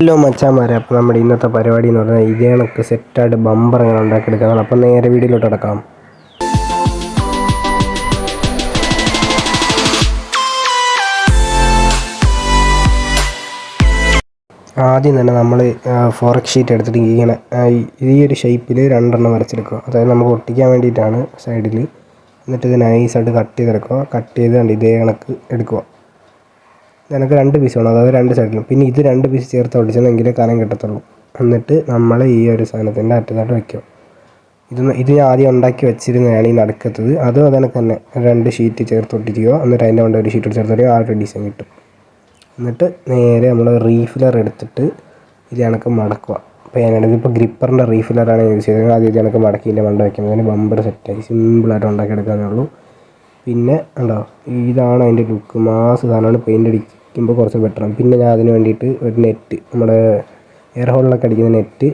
Hello മച്ചാന്മാരെ, അപ്പോൾ നമ്മുടെ ഇന്നത്തെ പരിപാടി എന്ന് പറഞ്ഞാൽ ഇതേ കണക്ക് സെറ്റായിട്ട് ബമ്പർ അങ്ങനെ ഉണ്ടാക്കിയെടുക്കാം. അപ്പം നേരെ വീഡിയോയിലോട്ട് കിടക്കാം. ആദ്യം തന്നെ നമ്മൾ ഫോറക് ഷീറ്റ് എടുത്തിട്ട് ഇങ്ങനെ ഈ ഒരു ഷേപ്പിൽ രണ്ടെണ്ണം വരച്ചെടുക്കുക. അതായത് നമുക്ക് ഒട്ടിക്കാൻ വേണ്ടിയിട്ടാണ് സൈഡിൽ. എന്നിട്ട് ഇത് നൈസായിട്ട് കട്ട് ചെയ്തെടുക്കുക. കട്ട് ചെയ്ത് കണ്ട് ഇതേ കണക്ക് എടുക്കുക. എനിക്ക് 2 പീസ് വേണം, അതായത് 2 സൈഡിലും. പിന്നെ ഇത് 2 പീസ് ചേർത്ത് ഒട്ടിച്ചെന്നെങ്കിലേ കനം കിട്ടത്തുള്ളൂ. എന്നിട്ട് നമ്മൾ ഈ ഒരു സാധനത്തിൻ്റെ അറ്റത്തായിട്ട് വയ്ക്കും. ഇത് ഞാൻ ആദ്യം ഉണ്ടാക്കി വെച്ചിരുന്നതാണ് ഈ നടുക്കത്തത്. അതും അതിനൊക്കെ തന്നെ 2 ഷീറ്റ് ചേർത്ത് ഒട്ടിക്കുക. എന്നിട്ട് അതിൻ്റെ കൊണ്ട് ഒരു ഷീറ്റ് ചേർത്ത് ഒട്ടിക്കുക. ആ ഒരു ഡിസൈൻ കിട്ടും. എന്നിട്ട് നേരെ നമ്മൾ റീഫില്ലർ എടുത്തിട്ട് ഇത് കണക്ക് മടക്കുക. അപ്പോൾ ഞാനാണെങ്കിൽ ഇപ്പോൾ ഗ്രിപ്പറിൻ്റെ റീഫില്ലറാണ് യൂസ് ചെയ്തത്. ആദ്യം ഇത് കണക്ക് മടക്കി ഇതിൻ്റെ മണ്ട വയ്ക്കുന്നതിന് ബമ്പർ സെറ്റായി സിമ്പിളായിട്ട് ഉണ്ടാക്കിയെടുക്കാനേ ഉള്ളൂ. പിന്നെ ഉണ്ടോ, ഇതാണ് അതിൻ്റെ ലുക്ക്. മാസ് സാധനമാണ്. പെയിൻ്റ് അടിക്കുമ്പോൾ കുറച്ച് ബെറ്ററാണ്. പിന്നെ ഞാൻ അതിന് വേണ്ടിയിട്ട് ഒരു നെറ്റ്, നമ്മുടെ എയർ ഹോളിലൊക്കെ അടിക്കുന്ന നെറ്റ്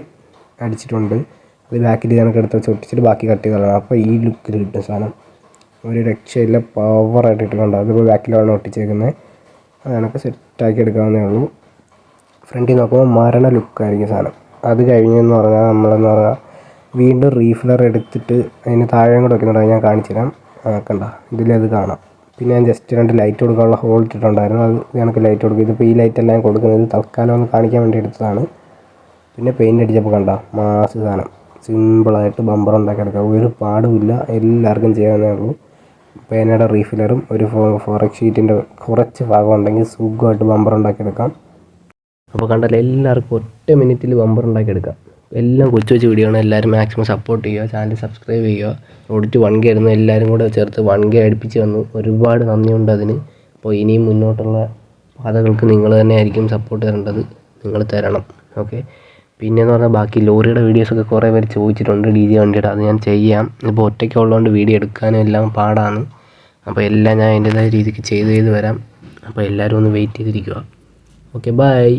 അടിച്ചിട്ടുണ്ട്. അത് ബാക്കിൽ കണക്ക് എടുത്ത് വെച്ച് ഒട്ടിച്ചിട്ട് ബാക്കി കട്ട് ചെയ്ത് കളയണം. അപ്പോൾ ഈ ലുക്കിൽ കിട്ടും സാധനം. ഒരു രക്ഷയില്ല, പവറായിട്ട് ഇട്ടിട്ടുണ്ട്. അതിപ്പോൾ ബാക്കിലാണ് ഒട്ടിച്ചേക്കുന്നത്. അത് കണക്ക് സെറ്റാക്കി എടുക്കാവുന്നേ ഉള്ളൂ. ഫ്രണ്ടിൽ നോക്കുമ്പോൾ മരണ ലുക്കായിരിക്കും സാധനം. അത് കഴിഞ്ഞെന്ന് പറഞ്ഞാൽ നമ്മളെന്ന് പറഞ്ഞാൽ വീണ്ടും റീഫില്ലർ എടുത്തിട്ട് അതിന് താഴെ കൂടെ വെക്കുന്നുണ്ട്. ഞാൻ കാണിച്ചു തരാം. കണ്ട ഇതിലത് കാണാം. പിന്നെ ഞാൻ ജസ്റ്റ് 2 ലൈറ്റ് കൊടുക്കാനുള്ള ഹോൾ ഇട്ടിട്ടുണ്ടായിരുന്നു. അത് കണക്ക് ലൈറ്റ് കൊടുക്കും. ഇതിപ്പോൾ ഈ ലൈറ്റെല്ലാം കൊടുക്കുന്നത് തൽക്കാലം ഒന്ന് കാണിക്കാൻ വേണ്ടി എടുത്തതാണ്. പിന്നെ പെയിൻ്റ് അടിച്ചപ്പോൾ കണ്ട മാസ് സാധനം. സിമ്പിളായിട്ട് ബമ്പർ ഉണ്ടാക്കിയെടുക്കാം. ഒരു പാടുമില്ല, എല്ലാവർക്കും ചെയ്യാവുന്നേ ഉള്ളൂ. പേനയുടെ റീഫില്ലറും ഒരു ഫോറക് ഷീറ്റിൻ്റെ കുറച്ച് ഭാഗം ഉണ്ടെങ്കിൽ സുഖമായിട്ട് ബമ്പർ ഉണ്ടാക്കിയെടുക്കാം. അപ്പോൾ കണ്ടല്ലോ, എല്ലാവർക്കും 1 മിനിറ്റിൽ ബമ്പർ ഉണ്ടാക്കിയെടുക്കാം. എല്ലാം കൊച്ചു കൊച്ചു വീഡിയോ ആണ്. എല്ലാവരും മാക്സിമം സപ്പോർട്ട് ചെയ്യുക. ചാനൽ സബ്സ്ക്രൈബ് ചെയ്യുക. ഓടിച്ച് 1K ആയിരുന്നു, എല്ലാവരും കൂടെ ചേർത്ത് 1K അടുപ്പിച്ച് വന്നു. ഒരുപാട് നന്ദിയുണ്ട് അതിന്. അപ്പോൾ ഇനിയും മുന്നോട്ടുള്ള പാതകൾക്ക് നിങ്ങൾ തന്നെ ആയിരിക്കും സപ്പോർട്ട് തരേണ്ടത്. നിങ്ങൾ തരണം. ഓക്കെ. പിന്നെയെന്ന് പറഞ്ഞാൽ ബാക്കി ലോറിയുടെ വീഡിയോസൊക്കെ കുറേ പേര് ചോദിച്ചിട്ടുണ്ട്, DJ വണ്ടിയുടെ. അത് ഞാൻ ചെയ്യാം. ഇപ്പോൾ ഒറ്റയ്ക്ക് ഉള്ളതുകൊണ്ട് വീഡിയോ എടുക്കാനും എല്ലാം പാടാണ്. അപ്പോൾ എല്ലാം ഞാൻ അതിൻ്റേതായ രീതിക്ക് ചെയ്ത് വരാം. അപ്പോൾ എല്ലാവരും ഒന്ന് വെയിറ്റ് ചെയ്തിരിക്കുക. Okay, by.